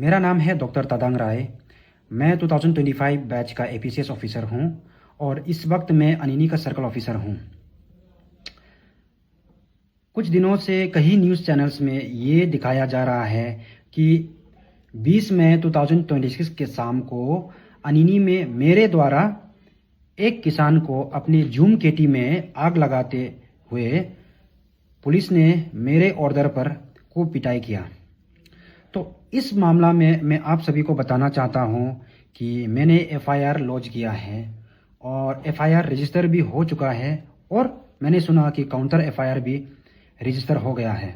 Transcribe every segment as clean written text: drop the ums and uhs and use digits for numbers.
मेरा नाम है डॉक्टर तादांग राय। मैं 2025 बैच का एपीसीएस ऑफिसर हूं और इस वक्त मैं अनिनी का सर्कल ऑफिसर हूं। कुछ दिनों से कई न्यूज़ चैनल्स में ये दिखाया जा रहा है कि 20 मई 2026 के शाम को अनिनी में मेरे द्वारा एक किसान को अपनी जूम खेती में आग लगाते हुए पुलिस ने मेरे ऑर्डर पर को पिटाई किया। तो इस मामला में मैं आप सभी को बताना चाहता हूं कि मैंने एफआईआर लॉन्च किया है और एफआईआर रजिस्टर भी हो चुका है और मैंने सुना कि काउंटर एफआईआर भी रजिस्टर हो गया है।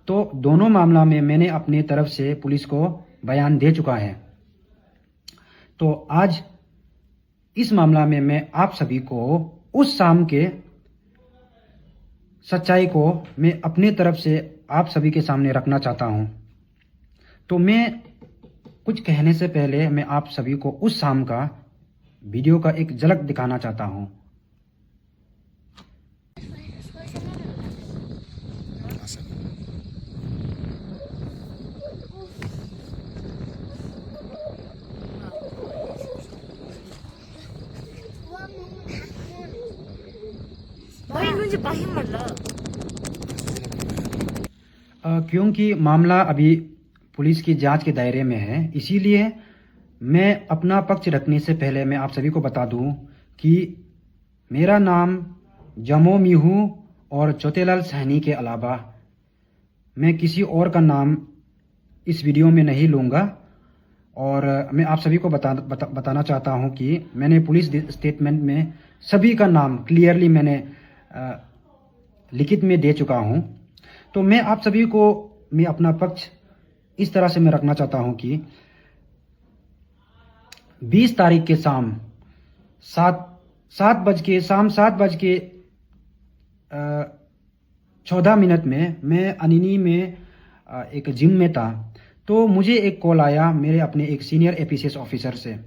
तो दोनों मामला में मैंने अपनी तरफ से पुलिस को बयान दे चुका है। तो आज इस मामला में मैं आप सभी को उस शाम के सच्चाई को मैं अपनी तरफ से आप सभी के सामने रखना चाहता हूं। तो मैं कुछ कहने से पहले मैं आप सभी को उस शाम का वीडियो का एक झलक दिखाना चाहता हूं। 뭐 있는지 빨리 말라. क्योंकि मामला अभी पुलिस की जांच के दायरे में है, इसीलिए मैं अपना पक्ष रखने से पहले मैं आप सभी को बता दूं कि मेरा नाम जमो मीहू और चोतेलाल सैनी के अलावा मैं किसी और का नाम इस वीडियो में नहीं लूँगा। और मैं आप सभी को बताना चाहता हूं कि मैंने पुलिस स्टेटमेंट में सभी का नाम क्लियरली मैंने लिखित में दे चुका हूं। तो मैं आप सभी को मैं अपना पक्ष इस तरह से मैं रखना चाहता हूं कि 20 तारीख के शाम 7 बज के 14 मिनट में मैं अनिनी में एक जिम में था। तो मुझे एक कॉल आया मेरे अपने एक सीनियर एपीसीएस ऑफिसर से।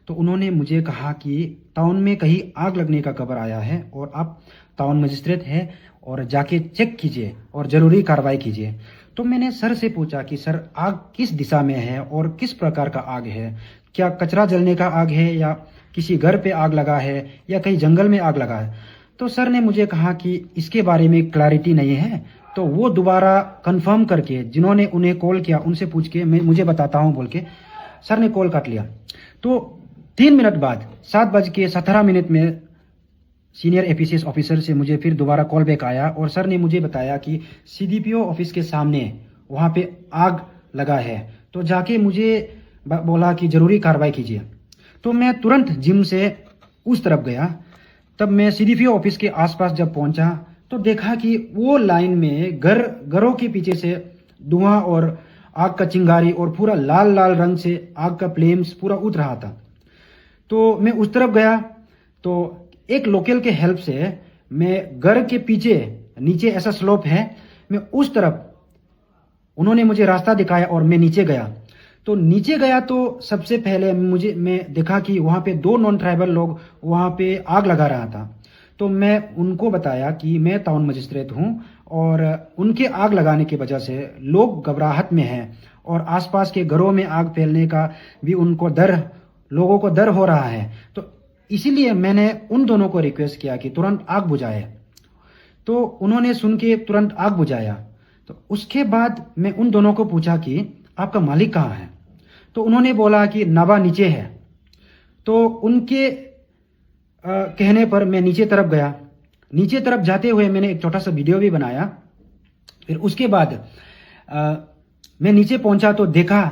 तो उन्होंने मुझे कहा कि टाउन में कहीं आग लगने का खबर आया है और आप टाउन मजिस्ट्रेट हैं और जाके चेक कीजिए और ज़रूरी कार्रवाई कीजिए। तो मैंने सर से पूछा कि सर आग किस दिशा में है और किस प्रकार का आग है, क्या कचरा जलने का आग है या किसी घर पे आग लगा है या कहीं जंगल में आग लगा है। तो सर ने मुझे कहा कि इसके बारे में क्लैरिटी नहीं है। तो वो दोबारा कंफर्म करके जिन्होंने उन्हें कॉल किया उनसे पूछ के मैं मुझे बताता हूँ बोल के सर ने कॉल काट लिया। तो 3 मिनट बाद 7:17 में सीनियर एपीसीएस ऑफिसर से मुझे फिर दोबारा कॉल बैक आया और सर ने मुझे बताया कि सीडीपीओ ऑफिस के सामने वहाँ पे आग लगा है। तो जाके मुझे बोला कि ज़रूरी कार्रवाई कीजिए। तो मैं तुरंत जिम से उस तरफ गया। तब मैं सीडीपीओ ऑफिस के आसपास जब पहुंचा तो देखा कि वो लाइन में घरों के पीछे से धुआं और आग का चिंगारी और पूरा लाल लाल रंग से आग का फ्लेम्स पूरा उठ रहा था। तो मैं उस तरफ गया तो एक लोकल के हेल्प से मैं घर के पीछे नीचे ऐसा स्लोप है, मैं उस तरफ उन्होंने मुझे रास्ता दिखाया और मैं नीचे गया। तो नीचे गया तो सबसे पहले मैं देखा कि वहाँ पे 2 नॉन ट्राइबल लोग वहाँ पे आग लगा रहा था। तो मैं उनको बताया कि मैं टाउन मजिस्ट्रेट हूँ और उनके आग लगाने की वजह से लोग घबराहट में हैं और आसपास के घरों में आग फैलने का भी लोगों को डर हो रहा है। तो इसीलिए मैंने उन दोनों को रिक्वेस्ट किया कि तुरंत आग बुझाए। तो उन्होंने सुन के तुरंत आग बुझाया। तो उसके बाद मैं उन दोनों को पूछा कि आपका मालिक कहाँ है। तो उन्होंने बोला कि नाबा नीचे है। तो उनके कहने पर मैं नीचे तरफ गया। नीचे तरफ जाते हुए मैंने एक छोटा सा वीडियो भी बनाया। फिर उसके बाद मैं नीचे पहुंचा तो देखा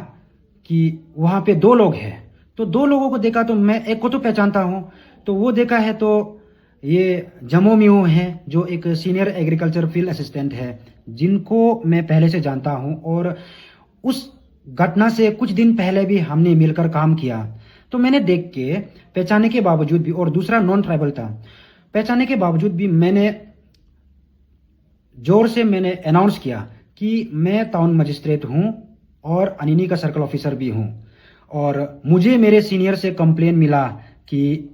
कि वहाँ पे 2 लोग हैं। तो 2 लोगों को देखा तो मैं एक को तो पहचानता हूँ। तो वो देखा है तो ये जमो मियो है जो एक सीनियर एग्रीकल्चर फील्ड असिस्टेंट है जिनको मैं पहले से जानता हूँ और उस घटना से कुछ दिन पहले भी हमने मिलकर काम किया। तो मैंने देख के पहचाने के बावजूद भी, और दूसरा नॉन ट्राइबल था, पहचाने के बावजूद भी मैंने जोर से मैंने अनाउंस किया कि मैं टाउन मजिस्ट्रेट हूं और अनिनी का सर्कल ऑफिसर भी हूं। और मुझे मेरे सीनियर से कंप्लेन मिला कि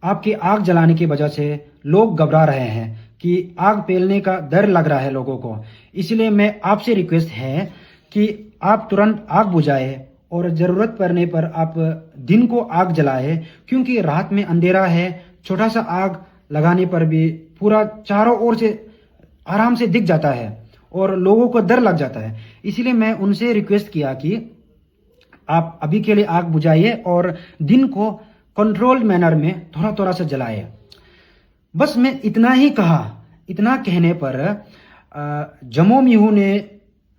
आपके आग जलाने की वजह से लोग घबरा रहे हैं कि आग फैलने का डर लग रहा है लोगों को। इसलिए मैं आपसे रिक्वेस्ट है कि आप तुरंत आग बुझाए और ज़रूरत पड़ने पर आप दिन को आग जलाए, क्योंकि रात में अंधेरा है, छोटा सा आग लगाने पर भी पूरा चारों ओर से आराम से दिख जाता है और लोगों को डर लग जाता है। इसीलिए मैं उनसे रिक्वेस्ट किया कि आप अभी के लिए आग बुझाइए और दिन को कंट्रोल्ड मैनर में थोड़ा थोड़ा सा जलाए। बस मैं इतना ही कहा। इतना कहने पर जमो मिहू ने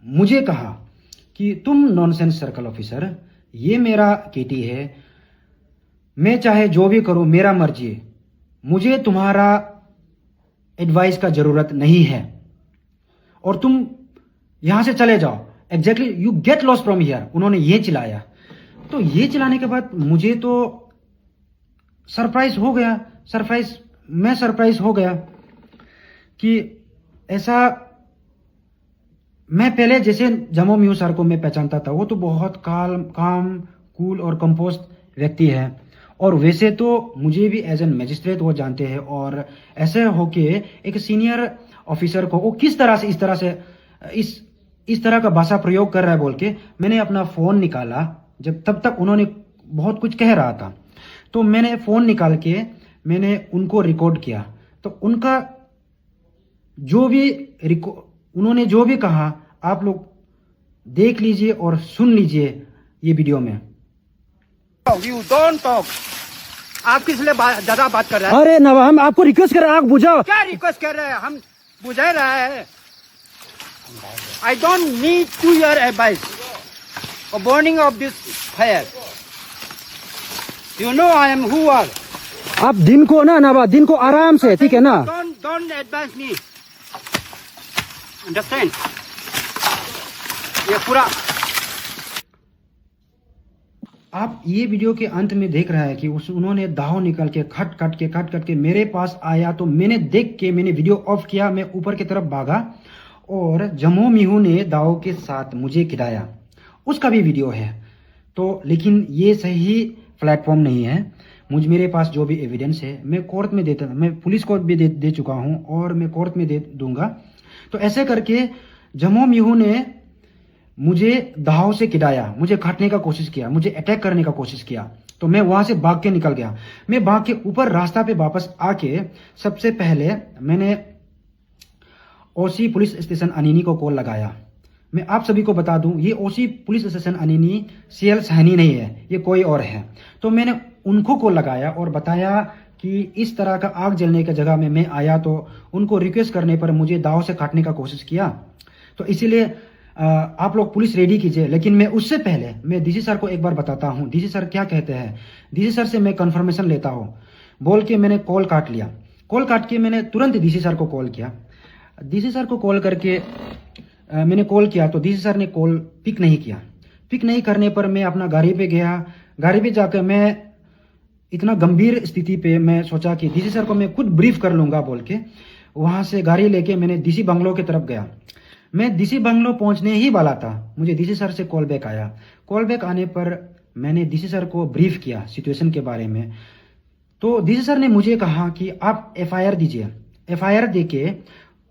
मुझे कहा कि तुम नॉनसेंस सर्कल ऑफिसर, ये मेरा केटी है, मैं चाहे जो भी करूं मेरा मर्जी, मुझे तुम्हारा एडवाइस का जरूरत नहीं है और तुम यहां से चले जाओ, exactly you get lost from here. उन्होंने ये चिल्लाया। तो ये चिल्लाने के बाद मुझे तो सरप्राइज हो गया कि ऐसा। मैं पहले जैसे जमो मिहू सर को मैं पहचानता था, वो तो बहुत काम कूल और कंपोस्ट व्यक्ति है, और वैसे तो मुझे भी एज एन मैजिस्ट्रेट वो जानते हैं, और ऐसे होके एक सीनियर ऑफिसर को वो किस तरह से इस तरह का भाषा प्रयोग कर रहा है बोल के मैंने अपना फोन निकाला। जब तब तक उन्होंने बहुत कुछ कह रहा था, तो मैंने फोन निकाल के मैंने उनको रिकॉर्ड किया। तो उनका उन्होंने जो भी कहा आप लोग देख लीजिए और सुन लीजिए ये वीडियो में। You don't talk. आप किस लिए ज्यादा बात कर रहे हैं? अरे नवा, हम आपको रिक्वेस्ट कर रहे हैं, आग बुझाओ। क्या रिक्वेस्ट कर रहे हैं? हम बुझा रहे हैं। I don't need to your advice or burning of this fire. You know I am who are. आप दिन को नवा दिन को आराम से, ठीक है ना? Don't advise me. Understand? ये पूरा आप ये वीडियो के अंत में देख रहा है कि उन्होंने दाव निकल के खट के मेरे पास आया। तो मैंने देख के मैंने वीडियो ऑफ किया, मैं ऊपर की तरफ भागा और जमो मिहू ने दाव के साथ मुझे गिराया। उसका भी वीडियो है। तो लेकिन ये सही प्लेटफॉर्म नहीं है। मेरे पास जो भी एविडेंस है मैं कोर्ट में देता, मैं पुलिस को भी दे चुका हूँ और मैं कोर्ट में दे दूंगा। तो ऐसे करके जमो मिहू ने मुझे दाव से गिराया, मुझे काटने का कोशिश किया, मुझे अटैक करने का कोशिश किया। तो मैं वहां से भाग के निकल गया। मैं भाग के ऊपर रास्ता पे वापस आके सबसे पहले मैंने ओसी पुलिस स्टेशन अनिनी को कॉल लगाया। मैं आप सभी को बता दूं, ये OC police station Anini CL Sahni नहीं है, ये कोई और है। तो मैंने उनको कॉल लगाया और बताया कि इस तरह का आग जलने की जगह में मैं आया। तो उनको रिक्वेस्ट करने पर मुझे दाव से काटने का कोशिश किया। तो इसीलिए आप लोग पुलिस रेडी कीजिए। लेकिन मैं उससे पहले मैं डीसी सर को एक बार बताता हूँ डीसी सर क्या कहते हैं। डीसी सर से मैं कंफर्मेशन लेता हूँ बोल के मैंने कॉल काट लिया। कॉल काट के मैंने तुरंत डीसी सर को कॉल किया। डीसी सर को कॉल करके मैंने कॉल किया तो डीसी सर ने कॉल पिक नहीं किया। पिक नहीं करने पर मैं अपना गाड़ी पे गया। गाड़ी पे जाकर मैं इतना गंभीर स्थिति पे मैं सोचा कि डीसी सर को मैं खुद ब्रीफ कर लूंगा बोल के वहां से गाड़ी लेके मैंने डीसी बंगलो की तरफ गया। मैं डीसी बंगलो पहुंचने ही वाला था, मुझे डीसी सर से कॉल बैक आया। कॉल बैक आने पर मैंने डीसी सर को ब्रीफ किया सिचुएशन के बारे में। तो डीसी सर ने मुझे कहा कि आप एफआईआर दीजिए, एफआईआर देके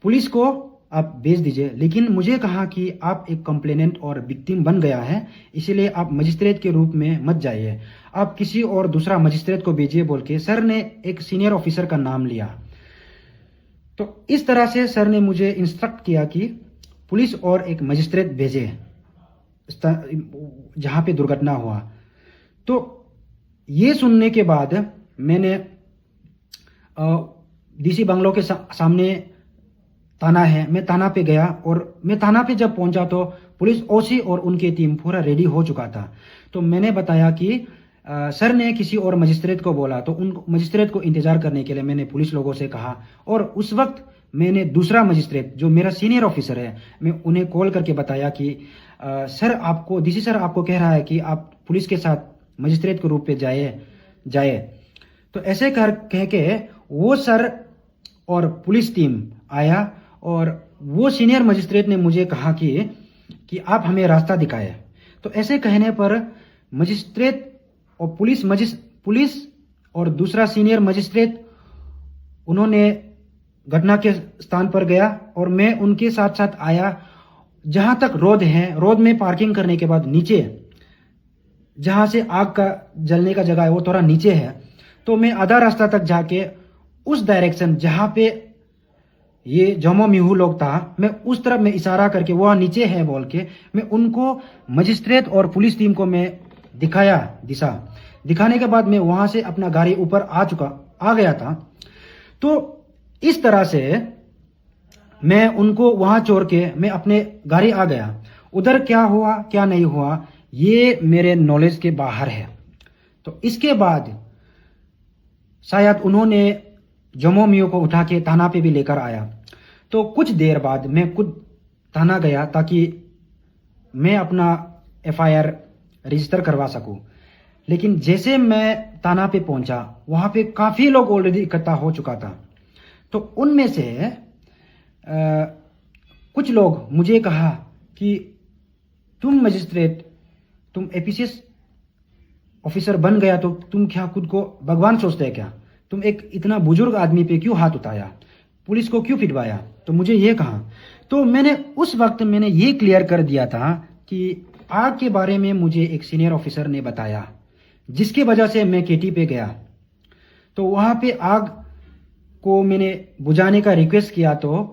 पुलिस को आप भेज दीजिए। लेकिन मुझे कहा कि आप एक कंप्लेनेंट और विक्टिम बन गया है, इसीलिए आप मजिस्ट्रेट के रूप में मत जाइए, आप किसी और दूसरा मजिस्ट्रेट को भेजिए बोल के सर ने एक सीनियर ऑफिसर का नाम लिया। तो इस तरह से सर ने मुझे इंस्ट्रक्ट किया कि पुलिस और एक मजिस्ट्रेट भेजे जहां पे दुर्घटना हुआ। तो ये सुनने के बाद मैंने डीसी बंगलो के सामने थाना है, मैं थाना पे गया। और मैं थाना पे जब पहुंचा तो पुलिस ओसी और उनकी टीम पूरा रेडी हो चुका था। तो मैंने बताया कि सर ने किसी और मजिस्ट्रेट को बोला। तो उन मजिस्ट्रेट को इंतजार करने के लिए मैंने पुलिस लोगों से कहा। और उस वक्त मैंने दूसरा मजिस्ट्रेट जो मेरा सीनियर ऑफिसर है, मैं उन्हें कॉल करके बताया कि सर आपको डीसी सर आपको कह रहा है कि आप पुलिस के साथ मजिस्ट्रेट के रूप पे जाए। तो ऐसे कह के वो सर और पुलिस टीम आया और वो सीनियर मजिस्ट्रेट ने मुझे कहा कि आप हमें रास्ता दिखाए। तो ऐसे कहने पर मजिस्ट्रेट और पुलिस और दूसरा सीनियर मजिस्ट्रेट उन्होंने घटना के स्थान पर गया और मैं उनके साथ साथ आया। जहां तक रोड है, रोड में पार्किंग करने के बाद नीचे जहां से आग का जलने का जगह है वो थोड़ा नीचे है, तो मैं आधा रास्ता तक जाके उस डायरेक्शन जहां पे ये जमो मिहू लोग था, मैं उस तरफ में इशारा करके वहाँ नीचे है बोल के मैं उनको मजिस्ट्रेट और पुलिस टीम को मैं दिखाया, दिशा दिखाने के बाद मैं वहां से अपना गाड़ी ऊपर आ गया था। तो इस तरह से मैं उनको वहां छोड़ के मैं अपने गाड़ी आ गया। उधर क्या हुआ क्या नहीं हुआ ये मेरे नॉलेज के बाहर है। तो इसके बाद शायद उन्होंने जमो मियो को उठा के थाना पे भी लेकर आया। तो कुछ देर बाद मैं खुद थाना गया ताकि मैं अपना एफआईआर रजिस्टर करवा सकूं। लेकिन जैसे मैं थाना पे पहुंचा वहां पे काफी लोग ऑलरेडी इकट्ठा हो चुका था। तो उनमें से कुछ लोग मुझे कहा कि तुम मजिस्ट्रेट, तुम एपीसीएस ऑफिसर बन गया तो तुम क्या खुद को भगवान सोचते है क्या? तुम एक इतना बुजुर्ग आदमी पे क्यों हाथ उठाया, पुलिस को क्यों पिटवाया? तो मुझे ये कहा। तो मैंने उस वक्त मैंने ये क्लियर कर दिया था कि आग के बारे में मुझे एक सीनियर ऑफिसर ने बताया, जिसकी वजह से मैं केटी पे गया। तो वहां पे आग को मैंने बुझाने का रिक्वेस्ट किया तो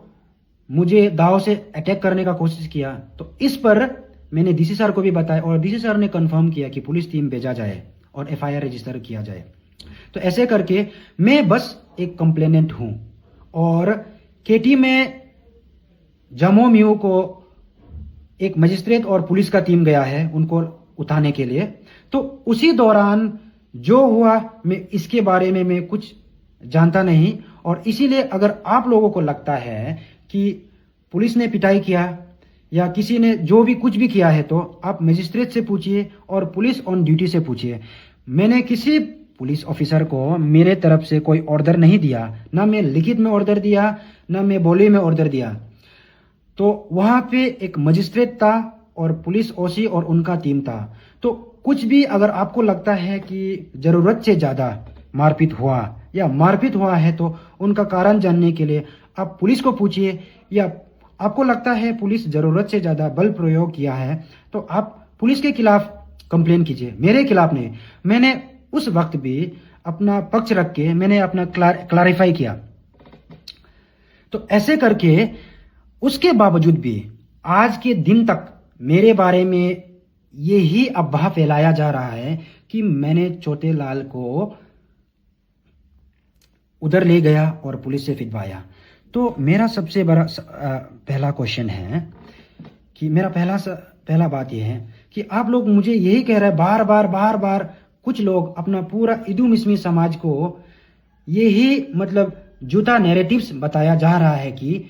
मुझे दाव से अटैक करने का कोशिश किया। तो इस पर मैंने डीसी सर को भी बताया और डीसी सर ने कंफर्म किया कि पुलिस टीम भेजा जाए और एफआईआर रजिस्टर किया जाए। तो ऐसे करके मैं बस एक कंप्लेनेंट हूं और केटी में जमो मियो को एक मजिस्ट्रेट और पुलिस का टीम गया है उनको उठाने के लिए। तो उसी दौरान जो हुआ मैं इसके बारे में मैं कुछ जानता नहीं। और इसीलिए अगर आप लोगों को लगता है कि पुलिस ने पिटाई किया या किसी ने जो भी कुछ भी किया है तो आप मजिस्ट्रेट से पूछिए और पुलिस ऑन ड्यूटी से पूछिए। मैंने किसी पुलिस ऑफिसर को मेरे तरफ से कोई ऑर्डर नहीं दिया, ना मैं लिखित में ऑर्डर दिया ना मैं बोली में ऑर्डर दिया। तो वहां पे एक मजिस्ट्रेट था और पुलिस ओसी और उनका टीम था। तो कुछ भी अगर आपको लगता है कि जरूरत से ज्यादा मारपीट हुआ या मारपीट हुआ है तो उनका कारण जानने के लिए आप पुलिस को पूछिए, या आपको लगता है पुलिस जरूरत से ज्यादा बल प्रयोग किया है तो आप पुलिस के खिलाफ कंप्लेन कीजिए, मेरे खिलाफ नहीं। मैंने उस वक्त भी अपना पक्ष रख के मैंने अपना क्लैरिफाई किया। तो ऐसे करके उसके बावजूद भी आज के दिन तक मेरे बारे में यही अफवाह फैलाया जा रहा है कि मैंने छोटे लाल को उधर ले गया और पुलिस से फिटवाया। तो मेरा सबसे बड़ा पहला क्वेश्चन है कि मेरा पहला बात यह है कि आप लोग मुझे यही कह रहे हैं बार बार कुछ लोग अपना पूरा इदू मिस्मी समाज को यही मतलब झूठा नैरेटिव्स बताया जा रहा है कि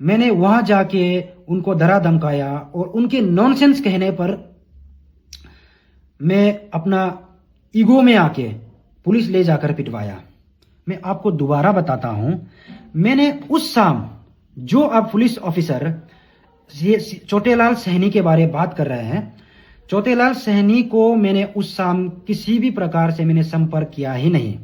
मैंने वहां जाके उनको डरा धमकाया और उनके नॉनसेंस कहने पर मैं अपना ईगो में आके पुलिस ले जाकर पिटवाया। मैं आपको दोबारा बताता हूं, मैंने उस शाम जो अब पुलिस ऑफिसर छोटेलाल सहनी के बारे में बात कर रहे हैं, छोटेलाल सहनी को मैंने उस शाम किसी भी प्रकार से मैंने संपर्क किया ही नहीं।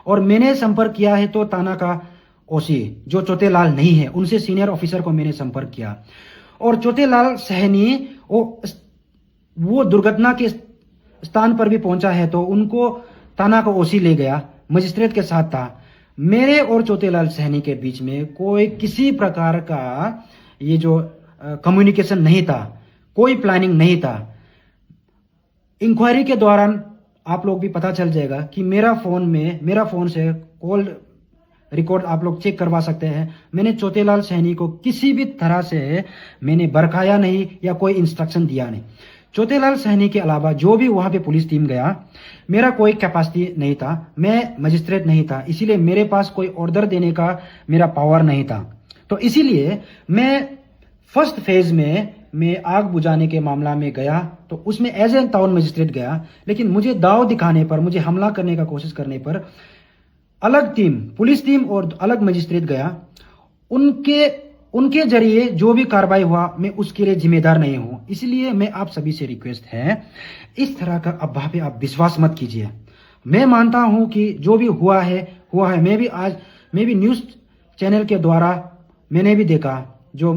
और मैंने संपर्क किया है तो थाना का ओसी जो छोटेलाल नहीं है उनसे सीनियर ऑफिसर को मैंने संपर्क किया। और छोटेलाल सहनी वो दुर्घटना के स्थान पर भी पहुंचा है तो उनको थाना का ओसी ले गया, मजिस्ट्रेट के साथ था। मेरे और छोटेलाल सहनी के बीच में कोई किसी प्रकार का ये जो कम्युनिकेशन नहीं था, कोई प्लानिंग नहीं था। इंक्वायरी के दौरान आप लोग भी पता चल जाएगा कि मेरा फोन से कॉल रिकॉर्ड आप लोग चेक करवा सकते हैं। मैंने छोटेलाल सहनी को किसी भी तरह से मैंने बरखाया नहीं या कोई इंस्ट्रक्शन दिया नहीं। छोटेलाल सहनी के अलावा जो भी वहां पे पुलिस टीम गया, मेरा कोई कैपेसिटी नहीं था, मैं मजिस्ट्रेट नहीं था, इसीलिए मेरे पास कोई ऑर्डर देने का मेरा पावर नहीं था। तो इसीलिए मैं फर्स्ट फेज में मैं आग बुझाने के मामला में गया तो उसमें एज ए टाउन मजिस्ट्रेट गया। लेकिन मुझे दाव दिखाने पर, मुझे हमला करने का कोशिश करने पर अलग टीम, पुलिस टीम और अलग मजिस्ट्रेट गया। उनके जरिए जो भी कार्रवाई हुआ मैं उसके लिए जिम्मेदार नहीं हूं। इसलिए मैं आप सभी से रिक्वेस्ट है, इस तरह का अफवाह पे आप विश्वास मत कीजिए। मैं मानता हूं कि जो भी हुआ है। मैं भी न्यूज चैनल के द्वारा मैंने भी देखा जो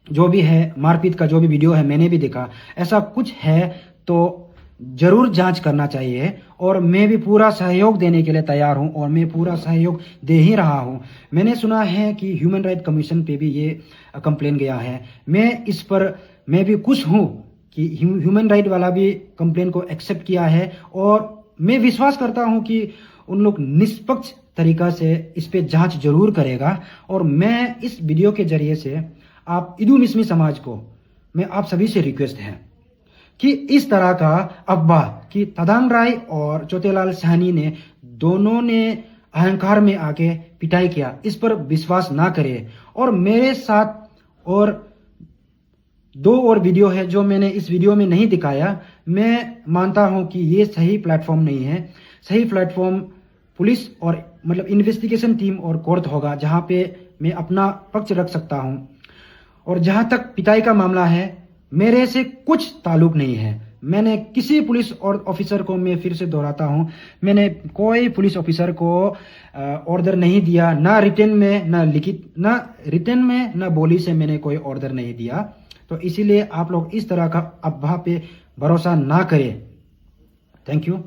जो भी है, मारपीट का जो भी वीडियो है मैंने भी देखा, ऐसा कुछ है तो जरूर जांच करना चाहिए। और मैं भी पूरा सहयोग देने के लिए तैयार हूं और मैं पूरा सहयोग दे ही रहा हूं। मैंने सुना है कि ह्यूमन राइट कमीशन पे भी ये कंप्लेन गया है। मैं इस पर मैं भी खुश हूं कि ह्यूमन राइट वाला भी कंप्लेन को एक्सेप्ट किया है और मैं विश्वास करता हूं कि उन लोग निष्पक्ष तरीका से इस पे जांच जरूर करेगा। और मैं इस वीडियो के जरिए से आप इदू मिसमी समाज को, मैं आप सभी से रिक्वेस्ट है कि इस तरह का अफवाह कि तदांग राय और चोतेलाल सैनी ने दोनों ने अहंकार में आके पिटाई किया, इस पर विश्वास ना करे। और मेरे साथ और 2 और वीडियो है जो मैंने इस वीडियो में नहीं दिखाया। मैं मानता हूं कि ये सही प्लेटफॉर्म नहीं है। सही प्लेटफॉर्म पुलिस और मतलब इन्वेस्टिगेशन टीम और कोर्ट होगा, जहां पे मैं अपना पक्ष रख सकता हूं। और जहां तक पिटाई का मामला है, मेरे से कुछ ताल्लुक नहीं है। मैंने किसी पुलिस और ऑफिसर को, मैं फिर से दोहराता हूं, मैंने कोई पुलिस ऑफिसर को ऑर्डर नहीं दिया, ना रिटन में, ना लिखित, ना रिटन में, ना बोली से मैंने कोई ऑर्डर नहीं दिया। तो इसीलिए आप लोग इस तरह का अफवाह पे भरोसा ना करें। Thank you.